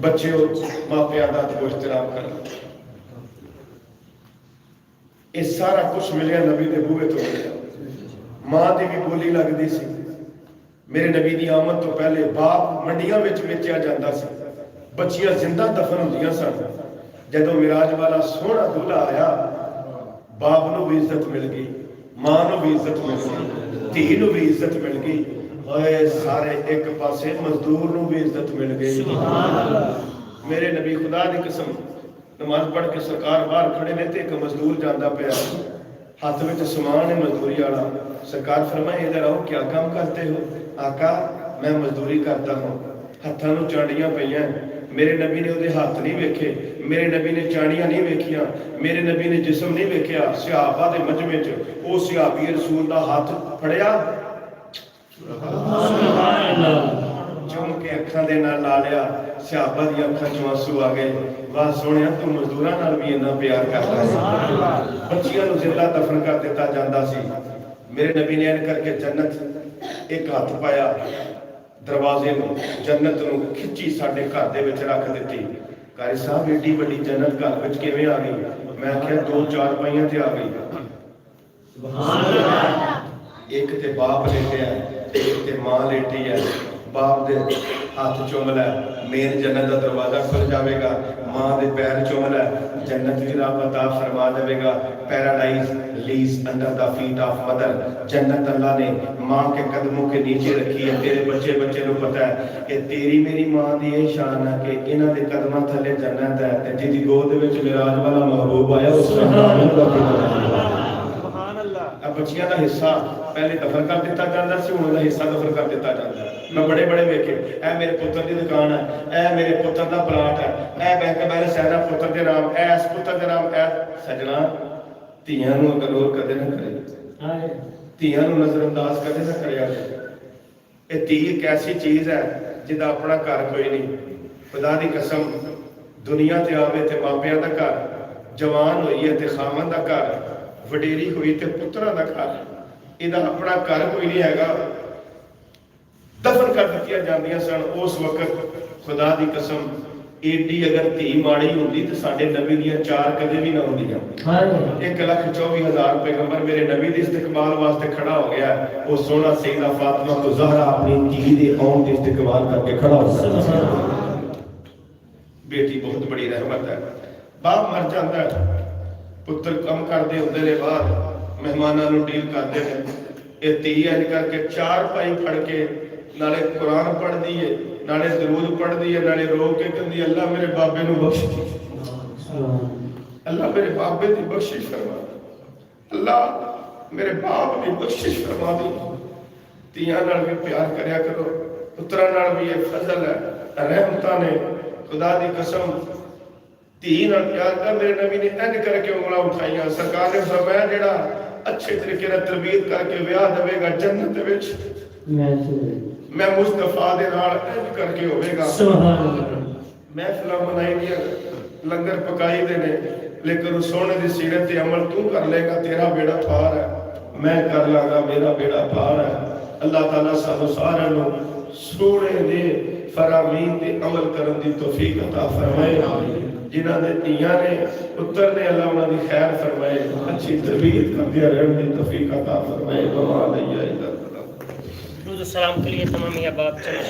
बच्चे मापिया का अदब एहतराम कर। ये सारा कुछ मिलिया नबी के बूहे तो मिलिया। मां की भी बोली लगती सी। मेरे नबी की आमद तो पहले बाप मंडिया में बेचा जाता सी, बच्चियां जिंदा दफन होंदियां सन। जदों मिराज वाला सोहना दूल्हा आया, बाप नूं भी इज्जत मिल गई, मां नूं भी इज्जत मिल गई, धी नूं भी इज्जत मिल गई, और सारे एक पासे मजदूर नूं भी इज्जत मिल गई। मेरे नबी खुदा की कसम नमाज पढ़ के सरकार बाहर खड़े ने, एक मजदूर जाता पाया, हाथ में समान है मजदूरी वाला। सरकार फरमाए इधर आओ, क्या काम करते हो? आका मैं मजदूरी करता हूँ। हत्थां नूं चांडियां पईयां। मेरे नबी ने उहदे हाथ नहीं वेखे, मेरे नबी ने चांडियां नहीं वेखियां, मेरे नबी ने जिस्म नहीं वेख्या। सहाबा दे मजमे च वो सहाबी रसूल दा हाथ फड़िया, चुम के अखां दे नाल ला लिया। सहाबा दी अखां चों आंसू आ गए। वाह सोहणिया, तू मजदूरां नाल भी इन्ना प्यार करदा है। बच्चियां नूं जिंदा दफन कर दिता जांदा सी। मेरे नबी ने ऐन करके जन्नत एक हाथ पाया, दरवाजे में जन्नत नूं खिंची साडे घर दे विच रख दित्ती। कारी साहब एडी वड्डी जन्नत घर विच किवें आ गई? मैं आख्या दो चार पाइयां ते आ गई। सुभान अल्लाह। एक ते बाप लेटिया, एक ते मां लेटी है। बाप दे हाथ चुम लै, मेन जन्नत का दरवाजा खुल जाएगा। मां दे पैर चुम लै, जन्नत भी रब अता फरमा देगा। Paradise lease under the feet of mother. जन्नत अल्लाह ने मां के कदमों के नीचे रखी है। तेरे बच्चे बच्चे को पता है कि तेरी मेरी मां की यह शान है कि इन्हां दे कदमां थले जन्नत है, ते जिहदी गोद विच मिराज वाला महबूब आया उस बच्चियां का हिस्सा पहले दफन कर दिता जाता सी, हुण हिस्सा दफन कर दिता जाता है। मैं बड़े बड़े वेखे, ए मेरे पुत्र की दुकान है, ए मेरे पुत्र का प्लाट है, ए बैंक बैलेंस है पुत्र के नाम, इस पुत्र के नाम। ए सजना धियां नूं इग्नोर कदे ना करे, धियां नूं नजरअंदाज कदे ना करिया। ये धी एक ऐसी चीज है जिहदा अपना घर कोई नहीं। खुदा की कसम दुनिया ते आवे ते मापिया का घर, जवान हुई है ते खामन का घर, वडेरी हुई ते पुत्रा का घर, इहदा अपना घर कोई नहीं हैगा। दफन कर दित्तियां जांदियां सन उस वक्त। खुदा की कसम एडी अगर धी माड़ी होंदी तो साडे नबी दियां चार कदे भी ना होंदियां। 1,24,000 पैगंबर मेरे नबी के इस्तकबाल वास्ते खड़ा हो गया। वो सोहना सैयदा फातिमा तो ज़हरा अपनी धी दे औन दे इस्तकबाल करके खड़ा हो गया। बेटी बहुत बड़ी रहमत है। बाप मर जाता है, पुत्र कम करते होंगे ने, बाहर मेहमानों को डील करते हैं। ये धी इंज करके चार पाई फड़ के नाले कुरान पढ़ती है, नाले दरूद पढ़ती है, नाले रो के कहती अल्लाह मेरे बाबे नूं बख्श, अल्लाह मेरे बाबे की बख्शिश फरमा, अल्लाह मेरे बाप की बख्शिश फरमा दी। धीआं नाल भी प्यार करया करो, पुत्रां नाल भी ये फजल है, रहमतां ने। खुदा की कसम धी नाल प्यार कर। मेरे नबी ने इंज करके उंगलां उठाइयां। सरकार ने फरमाया जेड़ा अच्छे तरीके नाल तरबीयत करके विआह देवेगा जन्नत दे विच मैं मुस्तफा दे नाल इंज करके होवेगा। सुभान अल्लाह। महफिलां मनाई दियां, लंगर पकाई दे ने, लेकिन उस सोने दी सीरत ते अमल तू कर लेगा तेरा बेड़ा पार है, मैं कर लांगा मेरा बेड़ा पार है। अल्लाह ताला सानू सारिआं नूं सोने दे फरामीन ते अमल करन दी तौफीक अता फरमाए। जिन्हां दे धीआं ने पुत्र ने अल्लाह उन्हां दी खैर फरमाए, अच्छी तरबियत करदे रहन दी तौफीक अता फरमाए। वमा लैया इल्ला दुरूद सलाम के लिए तमाम या बाप चलो